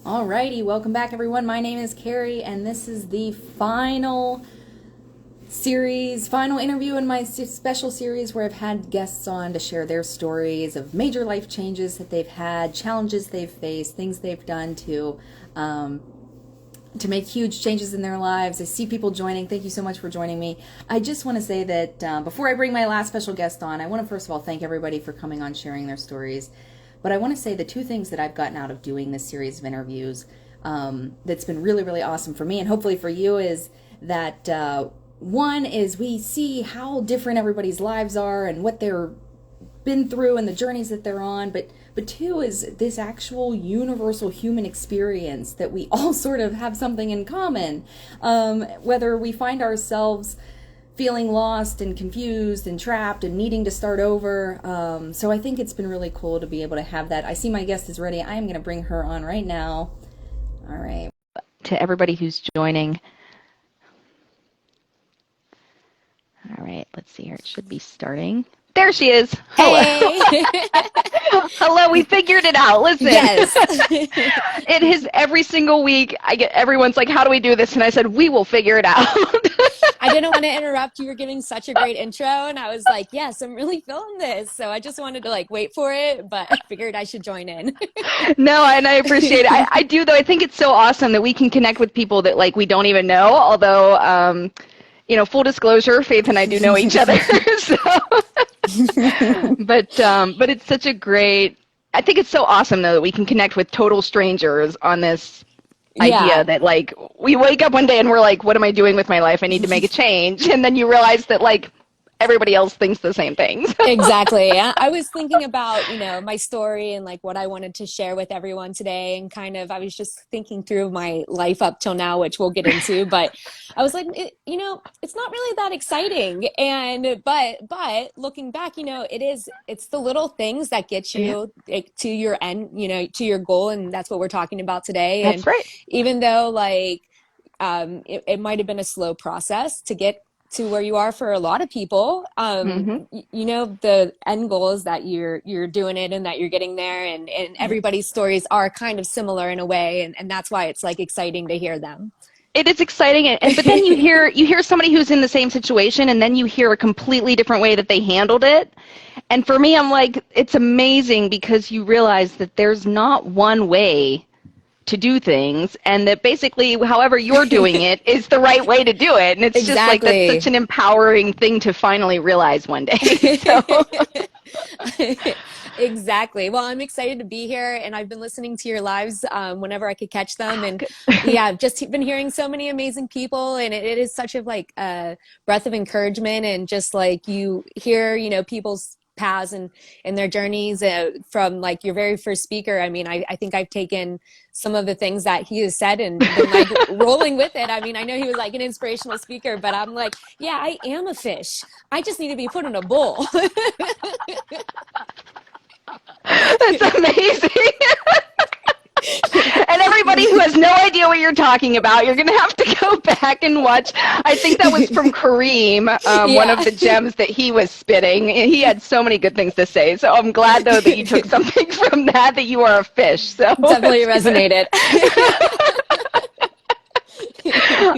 Alrighty, welcome back everyone. My name is Kari, and this is the final final interview in my special series where I've had guests on to share their stories of major life changes that they've had, challenges they've faced, things they've done to make huge changes in their lives. I see people joining. Thank you so much for joining me. I just want to say that before I bring my last special guest on, I want to first of all thank everybody for coming on, sharing their stories. But I want to say the two things that I've gotten out of doing this series of interviews that's been really, really awesome for me and hopefully for you is that one is we see how different everybody's lives are and what they're been through and the journeys that they're on. But two is this actual universal human experience that we all sort of have something in common. Whether we find ourselves feeling lost and confused and trapped and needing to start over. So I think it's been really cool to be able to have that. I see my guest is ready. I am going to bring her on right now. All right. To everybody who's joining. All right, let's see here. It should be starting. There she is. Hello. Hey. Hello, we figured it out. Listen. Yes. It is every single week. Everyone's like, how do we do this? And I said, we will figure it out. I didn't want to interrupt. You were giving such a great intro, and I was like, yes, I'm really feeling this. So I just wanted to wait for it, but I figured I should join in. No, and I appreciate it. I do, though. I think it's so awesome that we can connect with people that we don't even know, although full disclosure, Faith and I do know each other. So. But it's such a great, I think it's so awesome though that we can connect with total strangers on this idea that we wake up one day and we're like, what am I doing with my life? I need to make a change. And then you realize that everybody else thinks the same things. Exactly. I was thinking about, my story and what I wanted to share with everyone today. And I was just thinking through my life up till now, which we'll get into, but I was like, it's not really that exciting. But looking back, it's the little things that get you to your end, to your goal. And that's what we're talking about today. That's right. Even though it might've been a slow process to get to where you are for a lot of people, the end goal is that you're doing it and that you're getting there, and everybody's stories are kind of similar in a way, and that's why it's exciting to hear them. It is exciting, but then you hear somebody who's in the same situation, and then you hear a completely different way that they handled it. And for me, I'm like, it's amazing because you realize that there's not one way to do things, and that basically however you're doing it is the right way to do it. And it's Exactly. just that's such an empowering thing to finally realize one day. So. Exactly. Well, I'm excited to be here, and I've been listening to your lives whenever I could catch them. And I've just been hearing so many amazing people, and it is such a breath of encouragement. And just you hear, people's paths and their journeys from your very first speaker. I mean, I think I've taken some of the things that he has said and been rolling with it. I mean, I know he was an inspirational speaker, but I'm yeah, I am a fish. I just need to be put in a bowl. That's amazing. And everybody who has no idea what you're talking about, you're going to have to go back and watch. I think that was from Kareem, one of the gems that he was spitting. He had so many good things to say. So I'm glad, though, that you took something from that you are a fish. So definitely resonated.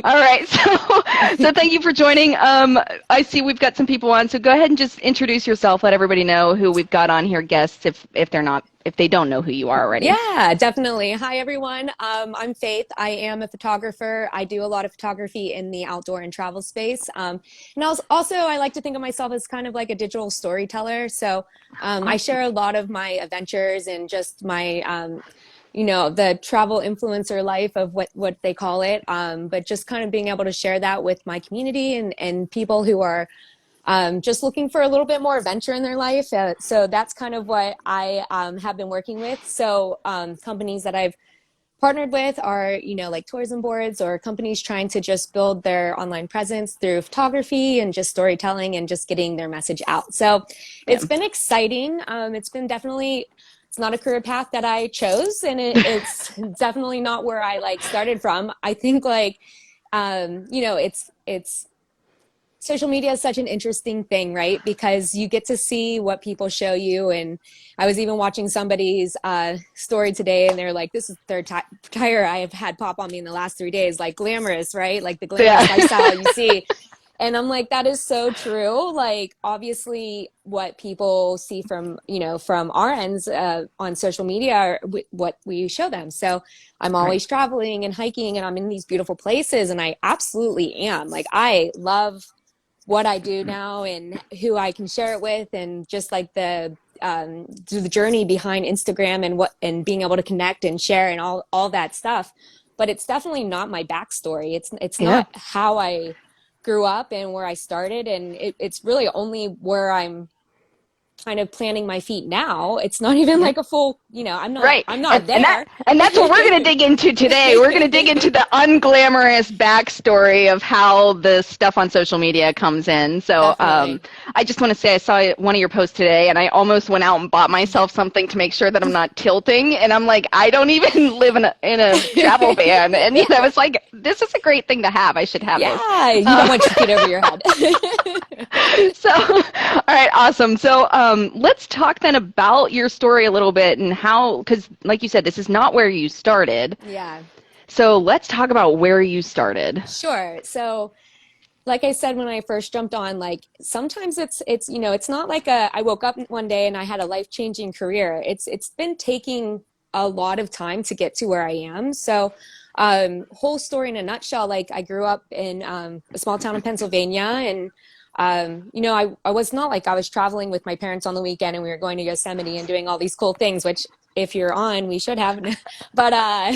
All right. So thank you for joining. I see we've got some people on. So go ahead and just introduce yourself. Let everybody know who we've got on here, guests, if they don't know who you are already. Yeah, definitely. Hi, everyone. I'm Faith. I am a photographer. I do a lot of photography in the outdoor and travel space. And I like to think of myself as kind of like a digital storyteller. So I share a lot of my adventures and just my the travel influencer life of what they call it. But just kind of being able to share that with my community and people who are just looking for a little bit more adventure in their life. So that's kind of what I have been working with. So companies that I've partnered with are, tourism boards or companies trying to just build their online presence through photography and just storytelling and just getting their message out. So it's been exciting. It's been definitely... It's not a career path that I chose, and it's definitely not where I started from. I think it's social media is such an interesting thing, right? Because you get to see what people show you. And I was even watching somebody's story today, and they're like, this is the third tire I have had pop on me in the last 3 days, like glamorous, right? Like the glamorous lifestyle you see. And I'm like, that is so true. Like, obviously, what people see from, from our ends on social media are what we show them. So I'm always traveling and hiking, and I'm in these beautiful places, and I absolutely am. Like, I love what I do now and who I can share it with, and just like the journey behind Instagram and being able to connect and share and all that stuff. But it's definitely not my backstory. It's not how I grew up and where I started, and it's really only where I'm kind of planting my feet now. It's not even like a full, I'm not there. And that's what we're going to dig into today. We're going to dig into the unglamorous backstory of how the stuff on social media comes in. So I just want to say I saw one of your posts today, and I almost went out and bought myself something to make sure that I'm not tilting. And I'm like, I don't even live in a travel van. And it's like, this is a great thing to have. I should have this. Yeah, you don't want to get over your head. So, all right, awesome. So let's talk then about your story a little bit and how, because like you said, this is not where you started. Yeah. So let's talk about where you started. Sure. So like I said, when I first jumped on, like sometimes it's not like I woke up one day and I had a life-changing career. It's been taking a lot of time to get to where I am. So whole story in a nutshell, like I grew up in a small town in Pennsylvania, and I was not like I was traveling with my parents on the weekend and we were going to Yosemite and doing all these cool things, which if you're on, we should have. But no, I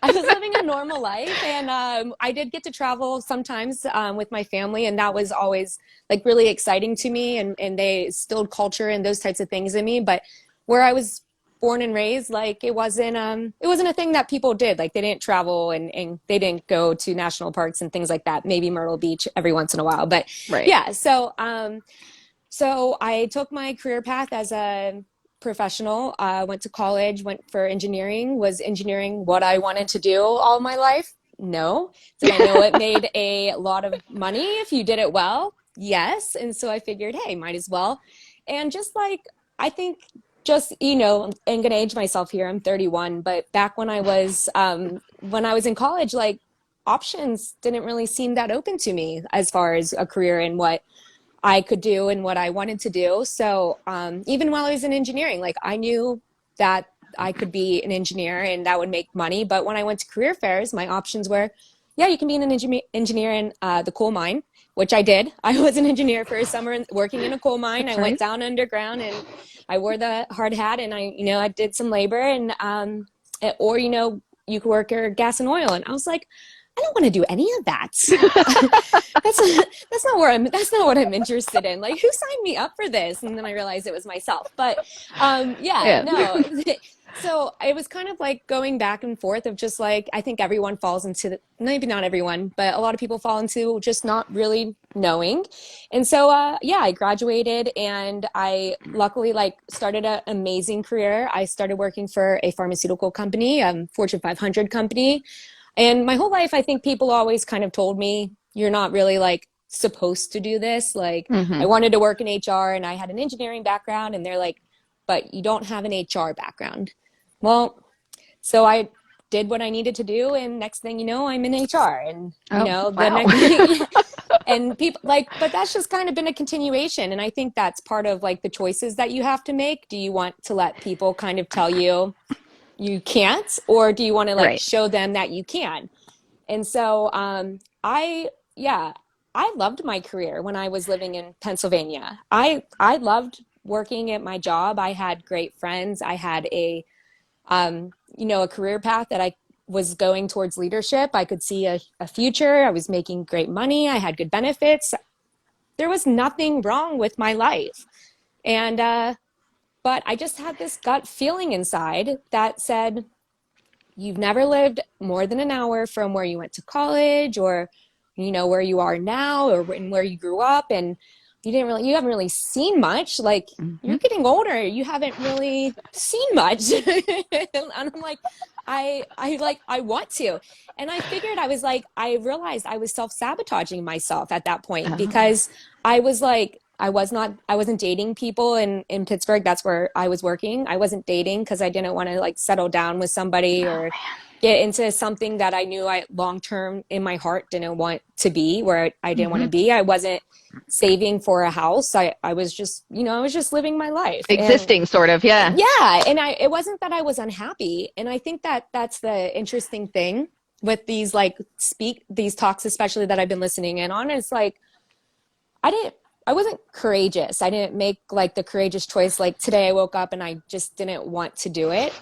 was living a normal life, and I did get to travel sometimes with my family, and that was always like really exciting to me, and they instilled culture and those types of things in me. But where I was born and raised, like it wasn't a thing that people did. Like they didn't travel and they didn't go to national parks and things like that. Maybe Myrtle Beach every once in a while, but yeah. So I took my career path as a professional, went to college, went for engineering. Was engineering what I wanted to do all my life? No. Did I know it made a lot of money if you did it well? Yes. And so I figured, hey, might as well. And just like, I think I'm going to age myself here. I'm 31, but back when I was in college, like options didn't really seem that open to me as far as a career and what I could do and what I wanted to do. So even while I was in engineering, like I knew that I could be an engineer and that would make money. But when I went to career fairs, my options were, yeah, you can be an engineer in the coal mine, which I did. I was an engineer for a summer working in a coal mine. I went down underground and I wore the hard hat, and I did some labor, and or you could work your gas and oil. And I was like, I don't want to do any of that. That's not what I'm interested in. Like, who signed me up for this? And then I realized it was myself. But no. So it was kind of like going back and forth of just like, I think everyone falls into maybe not everyone, but a lot of people fall into just not really knowing. And so, I graduated, and I luckily started an amazing career. I started working for a pharmaceutical company, Fortune 500 company. And my whole life, I think people always kind of told me, you're not really like supposed to do this. Like I wanted to work in HR, and I had an engineering background, and they're like, but you don't have an HR background. Well, so I did what I needed to do, and next thing you know, I'm in HR, and the next and people but that's just kind of been a continuation. And I think that's part of like the choices that you have to make. Do you want to let people kind of tell you you can't, or do you want to show them that you can? And so I loved my career when I was living in Pennsylvania. I loved working at my job. I had great friends. I had a career path that I was going towards leadership. I could see a future. I was making great money. I had good benefits. There was nothing wrong with my life. And, but I just had this gut feeling inside that said, you've never lived more than an hour from where you went to college, or, where you are now, or where you grew up. And you haven't really seen much. Like you're getting older. You haven't really seen much. And I'm like, I want to. And I figured I realized I was self-sabotaging myself at that point Oh, because I was like, I wasn't dating people in Pittsburgh. That's where I was working. I wasn't dating because I didn't want to like settle down with somebody oh or get into something that I knew I long term in my heart didn't want to be, where I didn't man. want to Hmm. be. I wasn't saving for a house. I was just, I was just living my life. And Existing, sort of. Yeah. yeah, and it wasn't that I was unhappy. And I think that that's the interesting thing with these like these talks, especially that I've been listening in on. It's like I didn't I wasn't courageous. I didn't make like the courageous choice. Like today I woke up and I just didn't want to do it.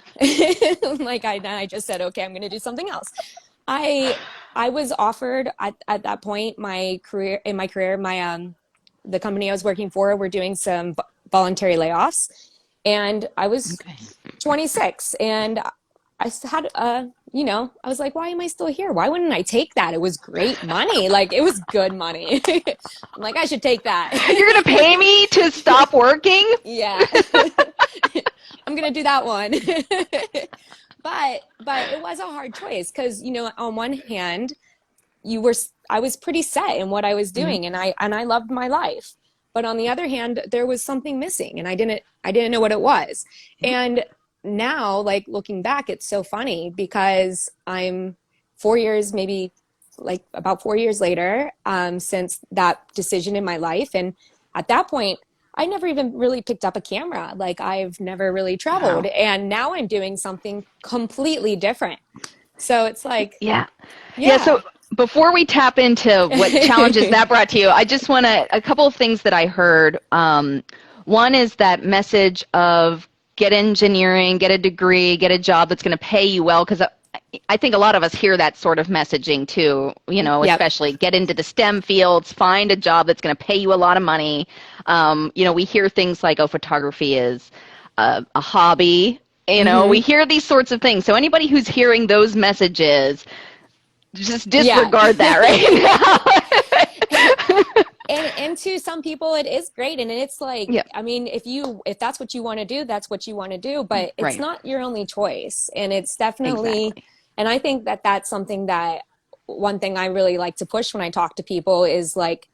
Like I just said, okay, I'm going to do something else. I I was offered at that point my career, the company I was working for were doing some voluntary layoffs, and I was Okay. 26, and I had I was like, why am I still here? Why wouldn't I take that? It was great money. Like it was good money. I'm like, I should take that. You're gonna pay me to stop working? Yeah. I'm gonna do that one. But it was a hard choice because, on one hand, I was pretty set in what I was Mhm. doing, and I loved my life. But on the other hand, there was something missing, and I didn't know what it was. And now, like looking back, it's so funny because I'm 4 years, maybe like about 4 years later, since that decision in my life. And at that point, I never even really picked up a camera. Like I've never really traveled. Wow. And now I'm doing something completely different. So it's like, Yeah. Yeah. yeah. So before we tap into what challenges that brought to you, I just want to, a couple of things that I heard. One is that message of get engineering, get a degree, get a job that's going to pay you well. Because I think a lot of us hear that sort of messaging too, Yep. especially get into the STEM fields, find a job that's going to pay you a lot of money. We hear things like, oh, photography is a hobby. We Hmm. hear these sorts of things. So anybody who's hearing those messages, just Yeah. disregard that And right now. and to some people it is great, and it's like, Yeah, I mean, if that's what you want to do, that's what you want to do, but it's right. not your only choice. And it's definitely, Exactly. and I think that that's something that one thing I really like to push when I talk to people is like,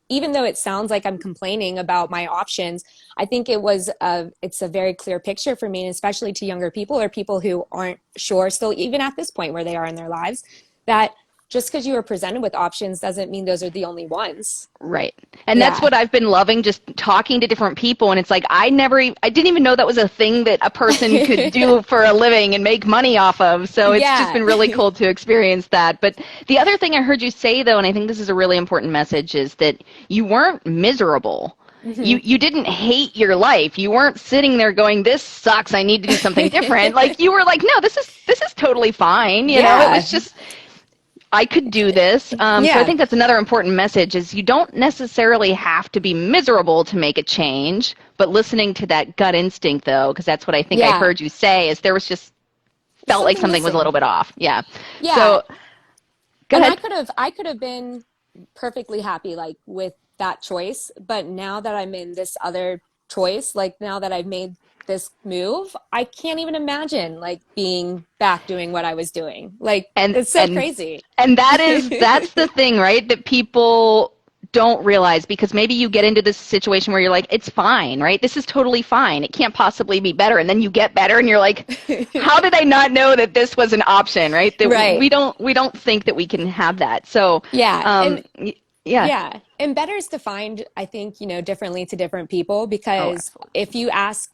even though it sounds like I'm complaining about my options, I think it's a very clear picture for me, and especially to younger people or people who aren't sure still, even at this point where they are in their lives, that just because you were presented with options doesn't mean those are the only ones. Right. And that's Yeah. what I've been loving, just talking to different people. And it's like, I didn't even know that was a thing that a person could do for a living and make money off of. So it's just Yeah. been really cool to experience that. But the other thing I heard you say, though, and I think this is a really important message, is that you weren't miserable. You Hmm. you didn't hate your life. You weren't sitting there going, "This sucks. I need to do something different." Like you were like, "No, this is totally fine." It Yeah. was just I could do this. So I Yeah. think that's another important message is you don't necessarily have to be miserable to make a change, but listening to that gut instinct though, because that's what I think I Yeah. heard you say is there was just felt like Something something was a little missing. bit off. Yeah. Yeah. So go And ahead. I could have been perfectly happy like with that choice, but now that I'm in this other choice, like now that I've made this move, I can't even imagine like being back doing what I was doing. Like And it's so and crazy. and that's the thing, right? That people don't realize because maybe you get into this situation where you're like, it's fine, right? This is totally fine. It can't possibly be better. And then you get better and you're like, how did I not know that this was an option, right? That Right. we don't think that we can have that. So, Yeah. And yeah. yeah. And better is defined, I think, differently to different people, Oh, because absolutely. if you ask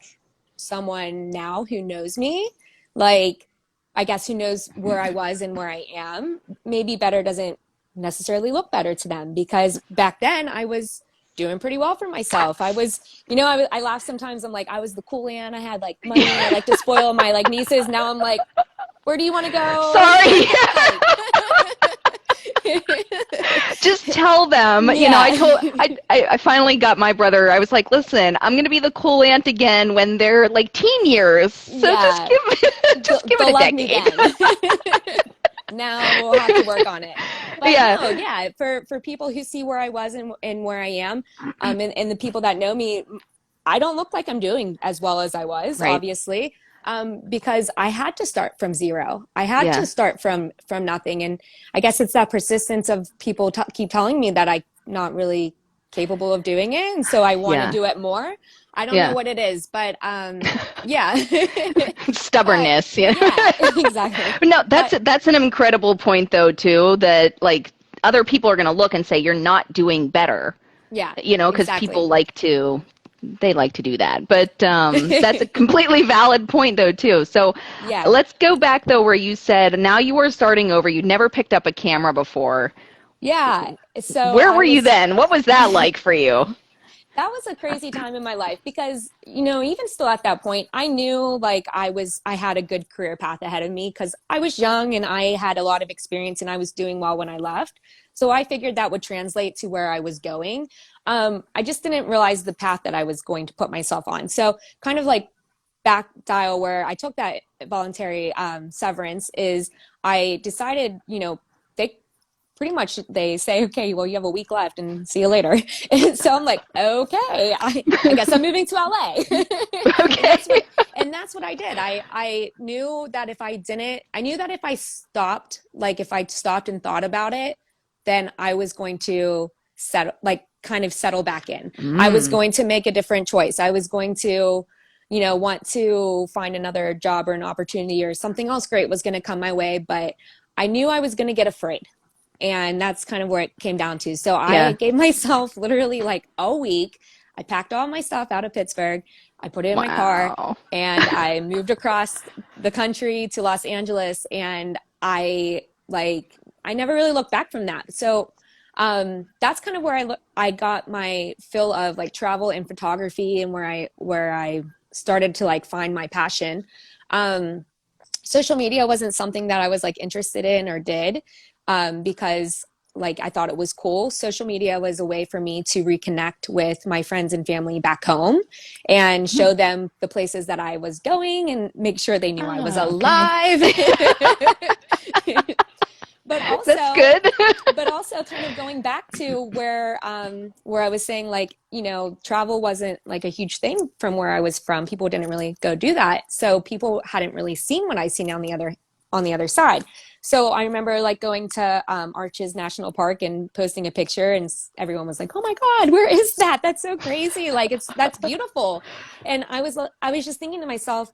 someone now who knows me, like, I guess who knows where I was and where I am, maybe better doesn't necessarily look better to them because back then I was doing pretty well for myself. I was, I laugh sometimes. I'm like, I was the cool aunt. I had like money. I like to spoil my like nieces. Now I'm like, where do you want to go? Sorry. Like, Just tell them, yeah. I finally got my brother. I was like, listen, I'm going to be the cool aunt again when they're like teen years. So just Yeah. just give it They'll a love me decade. then. Now we'll have to work on it. But Yeah. no, yeah, for people who see where I was and where I am, and the people that know me, I don't look like I'm doing as well as I was, Right. obviously. because I had to start from zero. I had to start from nothing. And I guess it's that persistence of people keep telling me that I'm not really capable of doing it. And so I want to do it more. I don't know what it is, but yeah. Stubbornness. But, yeah, exactly. No, that's an incredible point though too, that like other people are going to look and say you're not doing better. Yeah. Because people like to do that. But that's a completely valid point though too. So let's go back though where you said now you were starting over. You'd never picked up a camera before. Yeah. So where were you then? What was that like for you? That was a crazy time in my life because, even still at that point, I knew like I had a good career path ahead of me because I was young and I had a lot of experience and I was doing well when I left. So I figured that would translate to where I was going. I just didn't realize the path that I was going to put myself on. So kind of like back dial where I took that voluntary severance is I decided, pretty much they say, okay, well, you have a week left and see you later. And so I'm like, okay, I guess I'm moving to LA. Okay. and that's what I did. I knew that if I stopped, like if I stopped and thought about it, then I was going to settle back in. I was going to make a different choice. I was going to, want to find another job or an opportunity or something else great was going to come my way. But I knew I was going to get afraid. And that's kind of where it came down to. So I gave myself literally like a week. I packed all my stuff out of Pittsburgh. I put it in my car and I moved across the country to Los Angeles. And I never really looked back from that. So that's kind of where I got my fill of like travel and photography and where I started to like find my passion. Social media wasn't something that I was like interested in or did. Because like I thought it was cool. Social media was a way for me to reconnect with my friends and family back home and show them the places that I was going and make sure they knew I was alive. Okay. But also, that's good. But also kind of going back to where I was saying like, travel wasn't like a huge thing from where I was from. People didn't really go do that. So people hadn't really seen what I seen on the other side. So I remember like going to Arches National Park and posting a picture and everyone was like, oh my God, where is that? That's so crazy. Like that's beautiful. And I was just thinking to myself,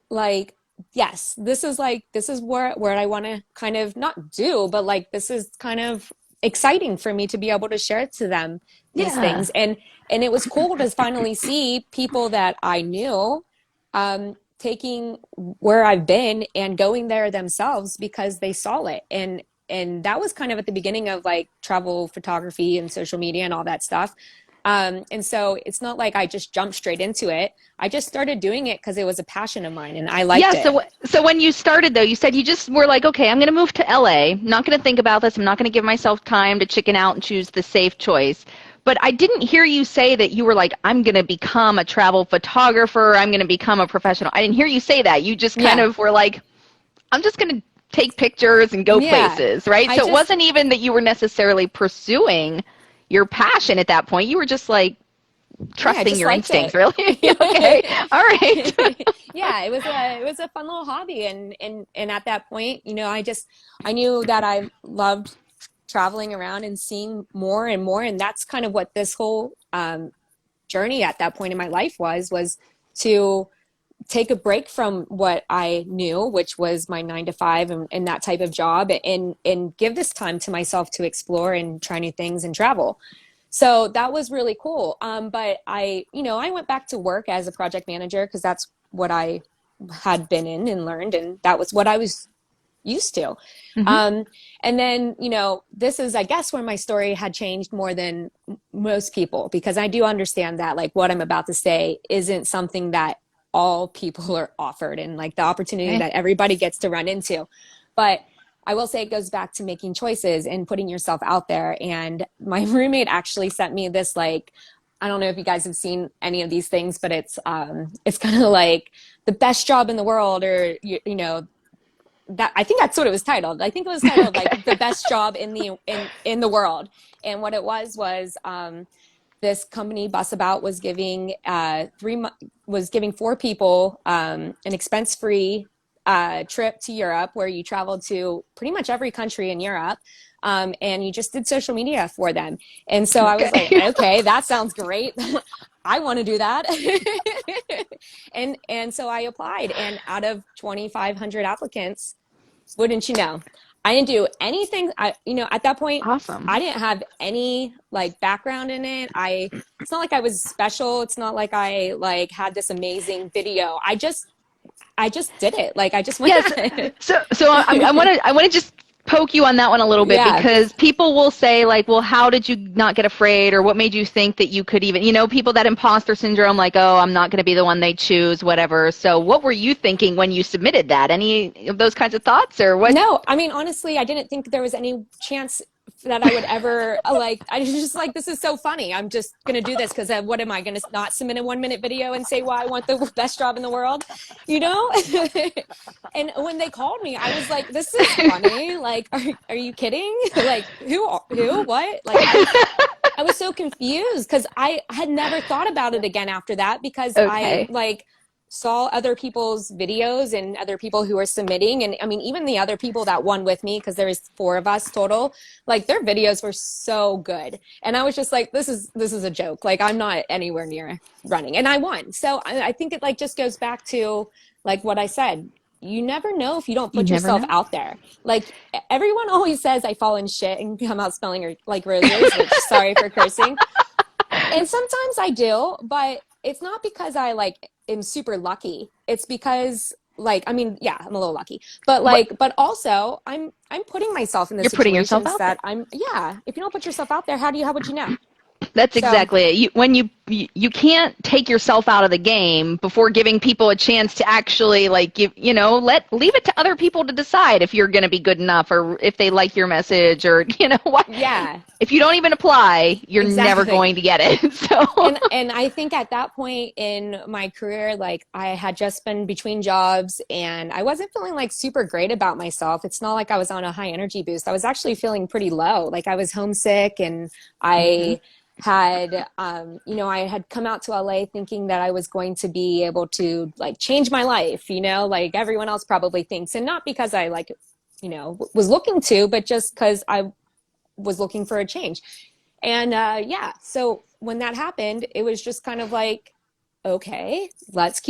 like, yes, this is where I want to kind of not do, but like, this is kind of exciting for me to be able to share to them these things. And it was cool to finally see people that I knew, taking where I've been and going there themselves because they saw it. And that was kind of at the beginning of like travel photography and social media and all that stuff. And so it's not like I just jumped straight into it. I just started doing it because it was a passion of mine and I liked it. So when you started though, you said you just were like, okay, I'm going to move to LA. I'm not going to think about this. I'm not going to give myself time to chicken out and choose the safe choice. But I didn't hear you say that you were like, I'm going to become a travel photographer. I'm going to become a professional. I didn't hear you say that. You just kind of were like, I'm just going to take pictures and go places, right? So it wasn't even that you were necessarily pursuing your passion at that point. You were just like trusting your instincts, really? Okay. All right. Yeah, it was a fun little hobby. And at that point, I knew that I loved traveling around and seeing more and more. And that's kind of what this whole journey at that point in my life was to take a break from what I knew, which was my 9-to-5 and that type of job, and give this time to myself to explore and try new things and travel. So that was really cool. But I went back to work as a project manager because that's what I had been in and learned. And that was what I was used to. Mm-hmm. And then, this is, I guess, where my story had changed more than most people, because I do understand that like what I'm about to say isn't something that all people are offered and like the opportunity that everybody gets to run into. But I will say it goes back to making choices and putting yourself out there. And my roommate actually sent me this, like, I don't know if you guys have seen any of these things, but it's kind of like the best job in the world, or, that, I think that's what it was titled. I think it was titled like the best job in the world. And what it was this company Bus About was giving four people an expense-free trip to Europe, where you traveled to pretty much every country in Europe. And you just did social media for them. And so I was like, okay, that sounds great. I want to do that. And so I applied, and out of 2,500 applicants, wouldn't you know, I didn't do anything. At that point, Awesome. I didn't have any like background in it. It's not like I was special. It's not like I like had this amazing video. I just did it. Like I just went at it. So I want to just poke you on that one a little bit, because people will say like, well, how did you not get afraid, or what made you think that you could even, people that imposter syndrome, like, oh, I'm not going to be the one they choose, whatever. So what were you thinking when you submitted that? Any of those kinds of thoughts, or what? No, I mean, honestly, I didn't think there was any chance that I would ever I was just like, this is so funny. I'm just going to do this because what am I going to not submit a 1-minute video and say why I want the best job in the world, And when they called me, I was like, this is funny. Like, are you kidding? Like, who, what? Like, I was so confused because I had never thought about it again after that, because I saw other people's videos and other people who were submitting. And I mean, even the other people that won with me, because there was 4 of us total, like their videos were so good. And I was just like, this is a joke. Like, I'm not anywhere near running, and I won. So I think it like just goes back to like what I said. You never know if you don't put yourself out there. Like, everyone always says I fall in shit and come out smelling like roses, which, sorry for cursing. And sometimes I do, but it's not because I like am super lucky. It's because like, I mean, yeah, I'm a little lucky, but like, but also I'm putting myself in this. You're putting yourself out that there. If you don't put yourself out there, how would you know? That's exactly it. When you can't take yourself out of the game before giving people a chance to actually like leave it to other people to decide if you're going to be good enough, or if they like your message, or what. Yeah. If you don't even apply, you're never going to get it. So and I think at that point in my career, like I had just been between jobs and I wasn't feeling like super great about myself. It's not like I was on a high energy boost. I was actually feeling pretty low. Like I was homesick, and I had I had come out to LA thinking that I was going to be able to like change my life, like everyone else probably thinks, and not because I like was looking to, but just because I was looking for a change. And so when that happened, it was just kind of like, okay, let's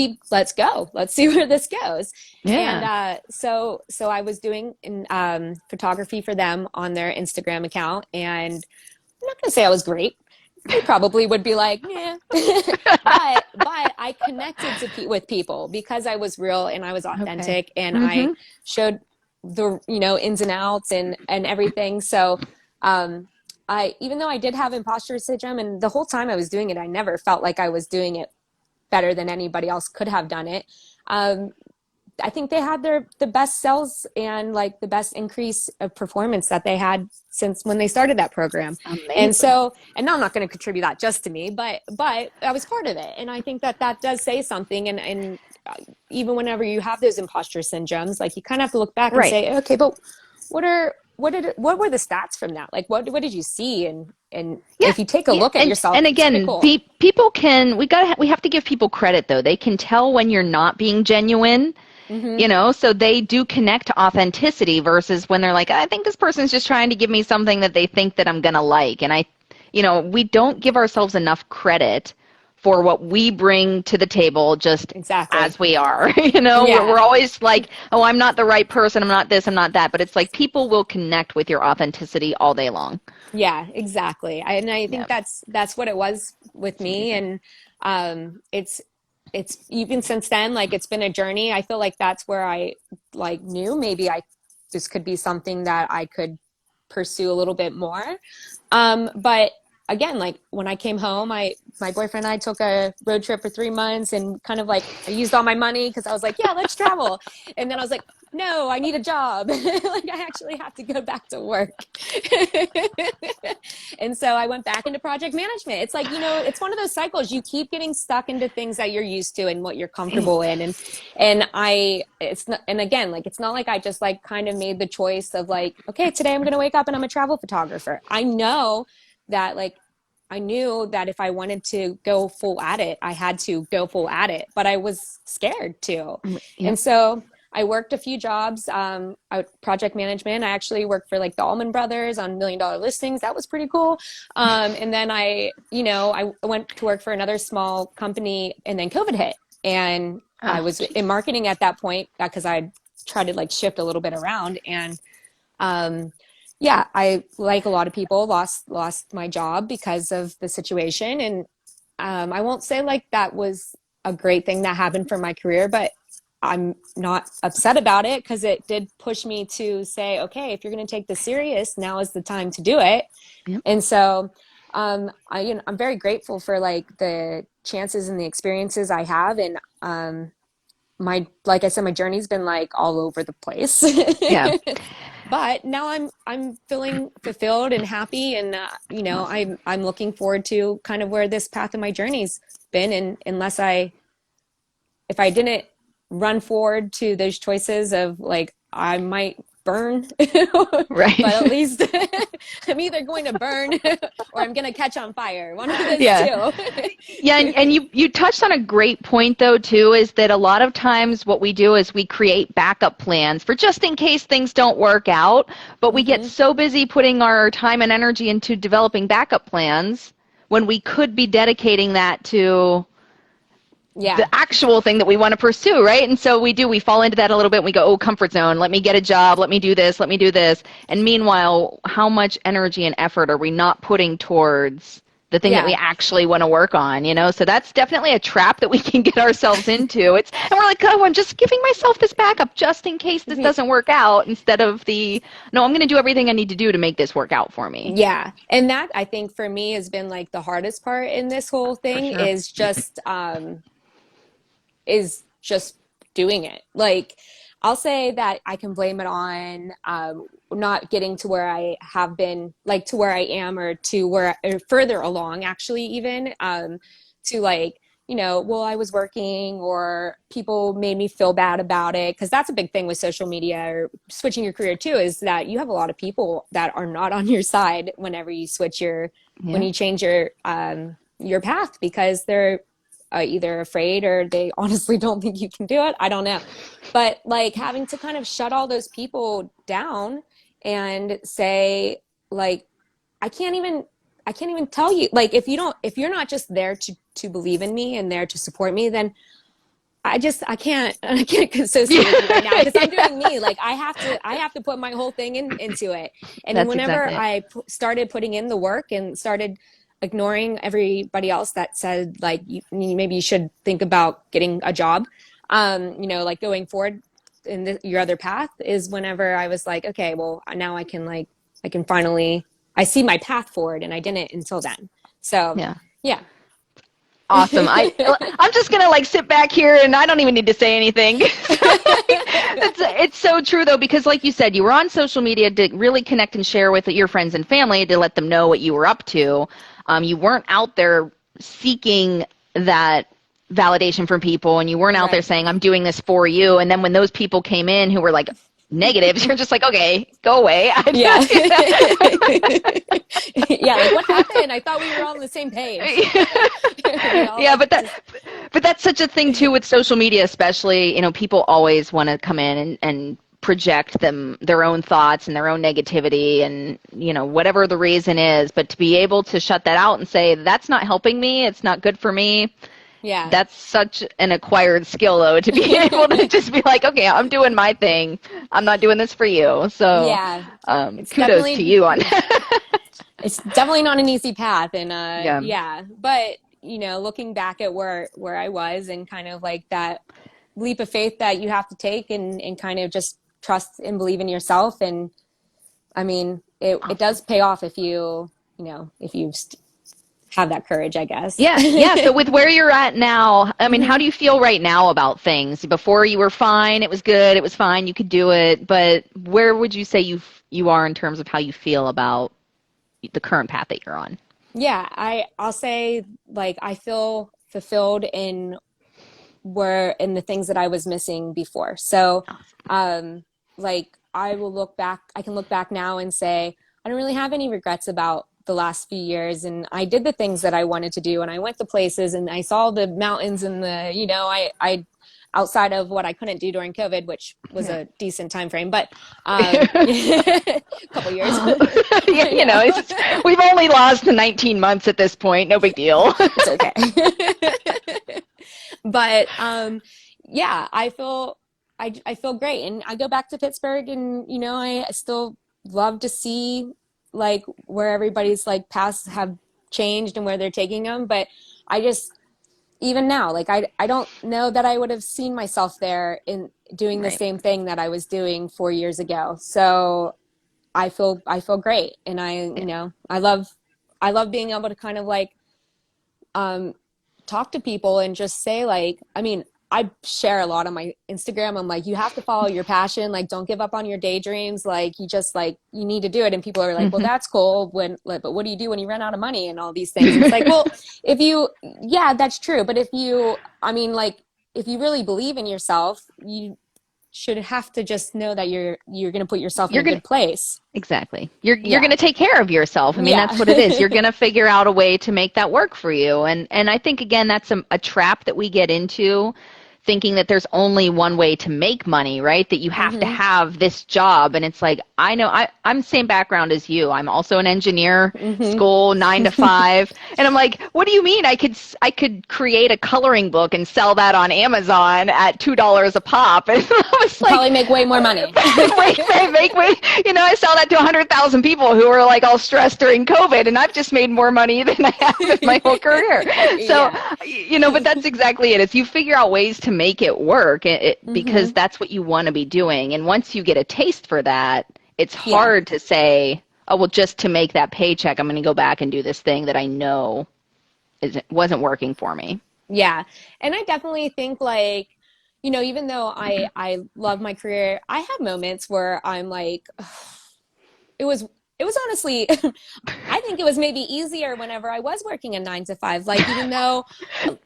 go, let's see where this goes. And so I was doing photography for them on their Instagram account, and I'm not gonna say I was great. They probably would be like, yeah. but I connected with people because I was real and I was authentic, and I showed the ins and outs and everything. So even though I did have imposter syndrome, and the whole time I was doing it, I never felt like I was doing it better than anybody else could have done it. I think they had the best sales and like the best increase of performance that they had since when they started that program. Amazing. And now I'm not going to contribute that just to me, but I was part of it. And I think that does say something. And even whenever you have those imposter syndromes, like you kind of have to look back and say, okay, but what were the stats from that? Like, what did you see? And if you take a look at yourself, and again, cool. People can, we have to give people credit though. They can tell when you're not being genuine. So they do connect to authenticity versus when they're like, I think this person's just trying to give me something that they think that I'm going to like. And we don't give ourselves enough credit for what we bring to the table just as we are. We're always like, oh, I'm not the right person. I'm not this, I'm not that. But it's like people will connect with your authenticity all day long. Yeah, exactly. I think that's what it was with me. And it's even since then, like it's been a journey. I feel like that's where I like knew maybe this could be something that I could pursue a little bit more. But again, like when I came home, my boyfriend and I took a road trip for 3 months, and kind of like I used all my money because I was like, yeah, let's travel. And then I was like, no, I need a job. Like I actually have to go back to work. And so I went back into project management. It's like, it's one of those cycles. You keep getting stuck into things that you're used to and what you're comfortable in. And again, like, it's not like I just like kind of made the choice of like, okay, today I'm going to wake up and I'm a travel photographer. I know that like I knew that if I wanted to go full at it, I had to go full at it, but I was scared to. Yeah. And so I worked a few jobs, project management. I actually worked for like the Allman Brothers on $1 million listings. That was pretty cool. And then I went to work for another small company, and then COVID hit. And I was in marketing at that point because I tried to like shift a little bit around. And yeah, I, like a lot of people, lost my job because of the situation. And I won't say like that was a great thing that happened for my career, but I'm not upset about it because it did push me to say, okay, if you're going to take this serious, now is the time to do it. Yep. And so I'm very grateful for like the chances and the experiences I have. And like I said, my journey's been like all over the place. Yeah. But now I'm feeling fulfilled and happy, and I'm looking forward to kind of where this path of my journey's been. And if I didn't run forward to those choices of like, I might burn, Right. but at least I'm either going to burn or I'm going to catch on fire. One of those Yeah. two. Yeah, and you touched on a great point, though, too, is that a lot of times what we do is we create backup plans for just in case things don't work out, but we get so busy putting our time and energy into developing backup plans when we could be dedicating that to the actual thing that we want to pursue, right? And so we fall into that a little bit, and we go, oh, comfort zone, let me get a job, let me do this. And meanwhile, how much energy and effort are we not putting towards the thing that we actually want to work on, So that's definitely a trap that we can get ourselves into. And we're like, oh, I'm just giving myself this backup just in case this doesn't work out, instead of no, I'm going to do everything I need to do to make this work out for me. Yeah. And that, I think, for me has been like the hardest part in this whole thing. Sure. is just doing it. Like, I'll say that I can blame it on not getting to where I have been, like to where I am, or further along, actually, even to like, well, I was working, or people made me feel bad about it. Because that's a big thing with social media or switching your career too, is that you have a lot of people that are not on your side whenever you switch when you change your path, because they're either afraid or they honestly don't think you can do it. I don't know. But like having to kind of shut all those people down and say, like, I can't even tell you, like, if you're not just there to believe in me and there to support me, then I can't associate with you right now, because I'm doing me. Like, I have to put my whole thing into it. And That's whenever exactly I started putting in the work and started ignoring everybody else that said, like, maybe you should think about getting a job, like going forward in your other path, is whenever I was like, okay, well, now I can finally, I see my path forward, and I didn't until then. So yeah. Awesome. I'm just going to like sit back here, and I don't even need to say anything. It's so true, though, because like you said, you were on social media to really connect and share with your friends and family, to let them know what you were up to. You weren't out there seeking that validation from people, and you weren't out there saying, I'm doing this for you. And then when those people came in who were like negatives, you're just like, okay, go away. Yeah. Yeah, like, what happened? I thought we were all on the same page. Yeah, but that's such a thing too with social media, especially. People always want to come in and project their own thoughts and their own negativity, and whatever the reason is. But to be able to shut that out and say, that's not helping me, it's not good for me. Yeah. That's such an acquired skill, though, to be able to just be like, okay, I'm doing my thing. I'm not doing this for you. So kudos to you on that. It's definitely not an easy path. And but looking back at where I was, and kind of like that leap of faith that you have to take, and kind of just trust and believe in yourself. And I mean, it does pay off if you have that courage, I guess. Yeah. So with where you're at now, I mean, how do you feel right now about things? Before, you were fine, it was good, it was fine, you could do it, but where would you say you are in terms of how you feel about the current path that you're on? Yeah, I'll say, like, I feel fulfilled in the things that I was missing before. So, like, I can look back now and say, I don't really have any regrets about the last few years, and I did the things that I wanted to do, and I went to places, and I saw the mountains and the, I outside of what I couldn't do during COVID, which was a decent time frame, but a couple years. We've only lost the 19 months at this point. No big deal. It's okay. But yeah, I feel great, and I go back to Pittsburgh, and I still love to see like where everybody's like paths have changed and where they're taking them, but I just, even now, like I don't know that I would have seen myself there in doing the same thing that I was doing 4 years ago. So I feel great, and I love being able to kind of like talk to people and just say, like, I mean, I share a lot on my Instagram. I'm like, you have to follow your passion. Like, don't give up on your daydreams. Like, you need to do it. And people are like, well, that's cool. But what do you do when you run out of money and all these things? It's like, well, yeah, that's true. But if you really believe in yourself, you should have to just know that you're going to put yourself in a good place. Exactly. You're going to take care of yourself. I mean, that's what it is. You're going to figure out a way to make that work for you. And I think, again, that's a trap that we get into, thinking that there's only one way to make money, right? That you have to have this job. And it's like, I know I'm same background as you. I'm also an engineer, school 9 to 5. And I'm like, what do you mean? I could create a coloring book and sell that on Amazon at $2 a pop. And I was like, probably make way more money. make way. I sell that to 100,000 people who are like all stressed during COVID, and I've just made more money than I have in my whole career. So, but that's exactly it. It's you figure out ways to make it work because that's what you want to be doing. And once you get a taste for that, it's hard to say, oh, well, just to make that paycheck, I'm going to go back and do this thing that I know wasn't working for me. Yeah. And I definitely think, like, even though I love my career, I have moments where I'm like, it was honestly, I think it was maybe easier whenever I was working a 9 to 5. Like, even though,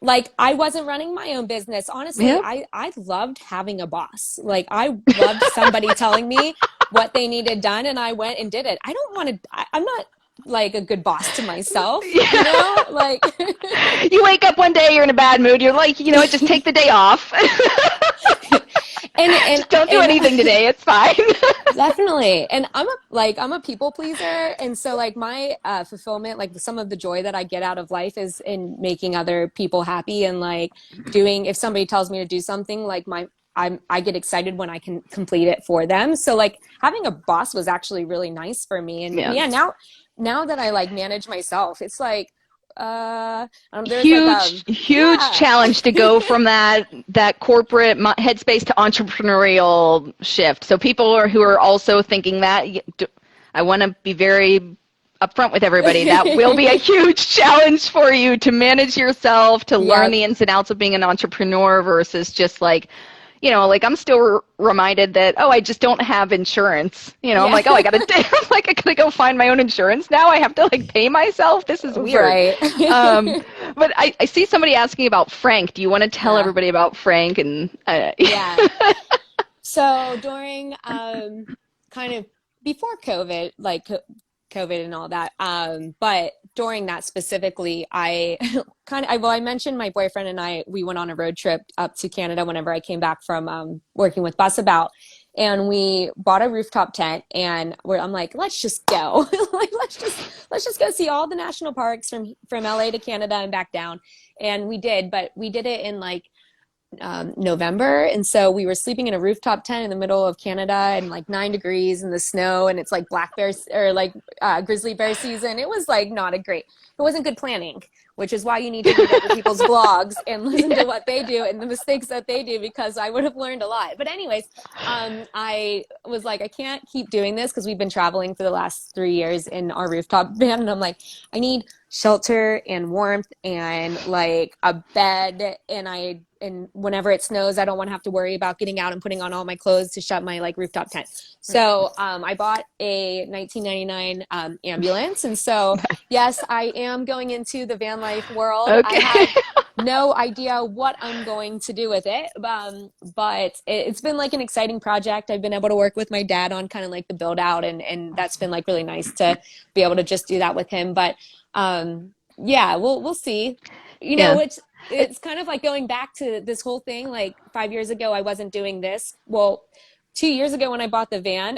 like, I wasn't running my own business, honestly, I loved having a boss. Like, I loved somebody telling me what they needed done, and I went and did it. I'm not like a good boss to myself, like. You wake up one day, you're in a bad mood, you're like, just take the day off. And don't do anything today. It's fine. Definitely. And I'm a people pleaser. And so, like, my fulfillment, like some of the joy that I get out of life is in making other people happy, and like if somebody tells me to do something, like I get excited when I can complete it for them. So, like, having a boss was actually really nice for me. And now that I like manage myself, it's like, huge challenge to go from that corporate headspace to entrepreneurial shift. So people who are also thinking that, I want to be very upfront with everybody, that will be a huge challenge for you to manage yourself, to learn the ins and outs of being an entrepreneur versus just like, like I'm still reminded that, I just don't have insurance. I'm like, I gotta go find my own insurance now. I have to like pay myself. This is weird. Right. But I see somebody asking about Frank. Do you want to tell everybody about Frank? And So during kind of before COVID, like COVID and all that, but during that specifically, I mentioned my boyfriend and we went on a road trip up to Canada whenever I came back from working with Bus About, and we bought a rooftop tent, and I'm like, let's just go. Like, let's just go see all the national parks from LA to Canada and back down. And we did, but we did it in like November, and so we were sleeping in a rooftop tent in the middle of Canada and like 9 degrees in the snow, and it's like black bears or like grizzly bear season. It was like it wasn't good planning, which is why you need to read other people's blogs and listen to what they do and the mistakes that they do, because I would have learned a lot. But anyways, I was like, I can't keep doing this because we've been traveling for the last 3 years in our rooftop van, and I'm like, I need shelter and warmth and like a bed, and whenever it snows, I don't want to have to worry about getting out and putting on all my clothes to shut my like rooftop tent. So I bought a 1999 ambulance, and so yes, I am going into the van life world. Okay. I have no idea what I'm going to do with it. But it's been like an exciting project. I've been able to work with my dad on kind of like the build out, and that's been like really nice to be able to just do that with him. But yeah, we'll see. You know, Yeah. it's kind of like going back to this whole thing. Like 5 years ago, I wasn't doing this. Well, 2 years ago when I bought the van,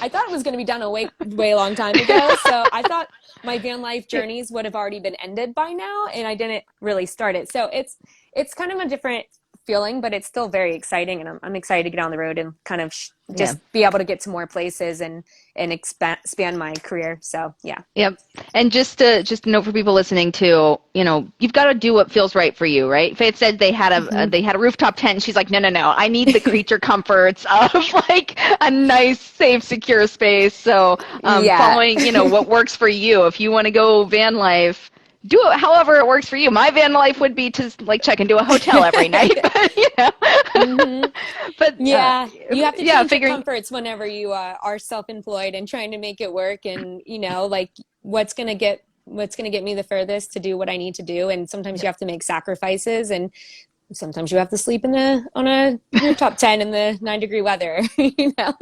I thought it was going to be done a way long time ago. So I thought my van life journeys would have already been ended by now, and I didn't really start it. So it's kind of a different feeling, but it's still very exciting, and I'm excited to get on the road and kind of just be able to get to more places and expand my career. So yeah. Yep. And just a note for people listening too, you know, you've got to do what feels right for you, right? Faith said they had a rooftop tent, and she's like, no, I need the creature comforts of like a nice, safe, secure space. So following, you know, what works for you. If you want to go van life, do it however it works for you. My van life would be to like check into a hotel every night, but you know. But yeah, you have to change your figuring comforts whenever you are self-employed and trying to make it work. And you know, like what's gonna get me the furthest to do what I need to do. And sometimes you have to make sacrifices, and sometimes you have to sleep on a rooftop tent in the 9-degree weather. You know.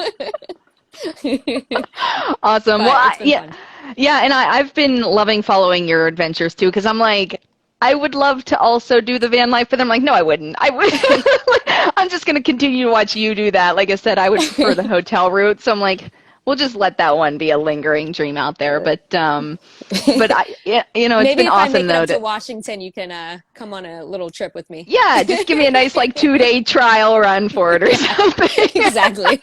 Awesome. But Well, it's been fun. Yeah, and I've been loving following your adventures too, because I'm like, I would love to also do the van life, but I'm like, no, I wouldn't. I'm just going to continue to watch you do that. Like I said, I would prefer the hotel route, so I'm like, we'll just let that one be a lingering dream out there. But you know, it's Maybe been if awesome I make it though. up to Washington, you can come on a little trip with me. Yeah, just give me a nice like 2-day trial run for it or something. Exactly.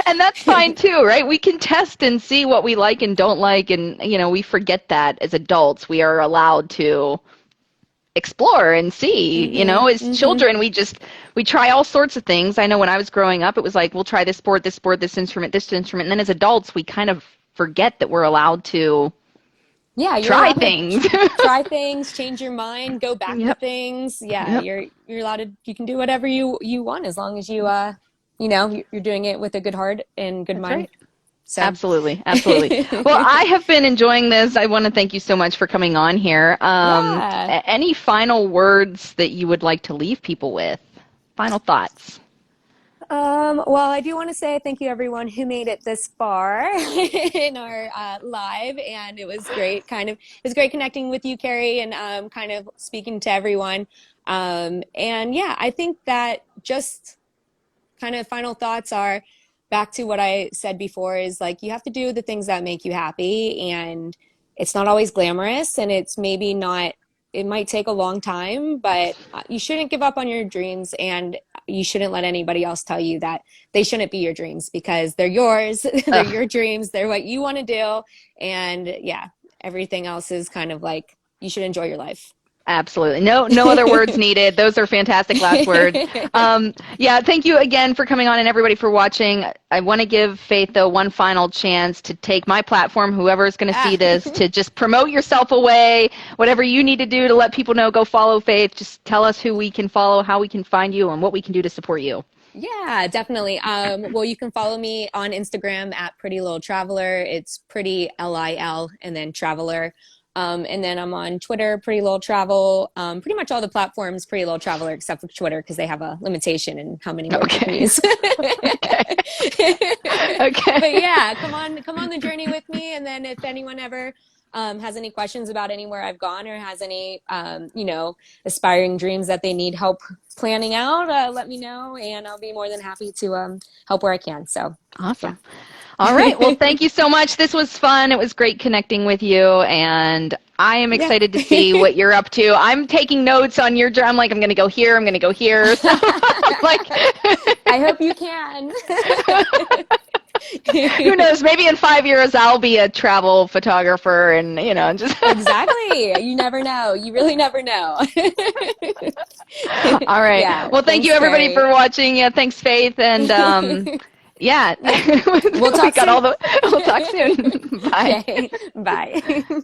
And that's fine too, right? We can test and see what we like and don't like, and you know, we forget that as adults we are allowed to explore and see. You know, as children we try all sorts of things. I know when I was growing up it was like, we'll try this sport, this instrument, and then as adults we kind of forget that we're allowed to try things. Try things, change your mind, go back to things. Yeah, you're allowed to. You can do whatever you want as long as you you know, you're doing it with a good heart and good mind. Right. So. Absolutely. Well, I have been enjoying this. I want to thank you so much for coming on here. Any final words that you would like to leave people with? Final thoughts? Well, I do want to say thank you everyone who made it this far in our live, and it was great. It was great connecting with you, Kari, and kind of speaking to everyone. And yeah, I think that just kind of final thoughts are back to what I said before, is like, you have to do the things that make you happy, and it's not always glamorous, and it's maybe not, it might take a long time, but you shouldn't give up on your dreams, and you shouldn't let anybody else tell you that they shouldn't be your dreams, because they're yours. They're your dreams. They're what you want to do. And yeah, everything else is kind of like, you should enjoy your life. Absolutely. No other words needed. Those are fantastic last words. Yeah, thank you again for coming on, and everybody for watching. I want to give Faith, though, one final chance to take my platform, whoever is going to see this, to just promote yourself away, whatever you need to do to let people know, go follow Faith. Just tell us who we can follow, how we can find you, and what we can do to support you. Yeah, definitely. Well, you can follow me on Instagram at Pretty Little Traveler. It's Pretty Lil and then Traveler. And then I'm on Twitter, Pretty Little Travel. Pretty much all the platforms, Pretty Little Traveler, except for Twitter, because they have a limitation in how many words you can use. Okay. But yeah, come on the journey with me. And then if anyone ever has any questions about anywhere I've gone, or has any you know, aspiring dreams that they need help planning out, let me know, and I'll be more than happy to help where I can. So awesome. Yeah. All right. Well, thank you so much. This was fun. It was great connecting with you, and I am excited to see what you're up to. I'm taking notes on your journey. I'm like, I'm going to go here. I'm going to go here. So I'm like, I hope you can. Who knows? Maybe in 5 years I'll be a travel photographer, and you know, just exactly. You never know. You really never know. All right. Yeah, well, thank you everybody for watching. Yeah, thanks, Faith, and yeah, we'll talk soon. We'll talk soon. Bye. Okay. Bye.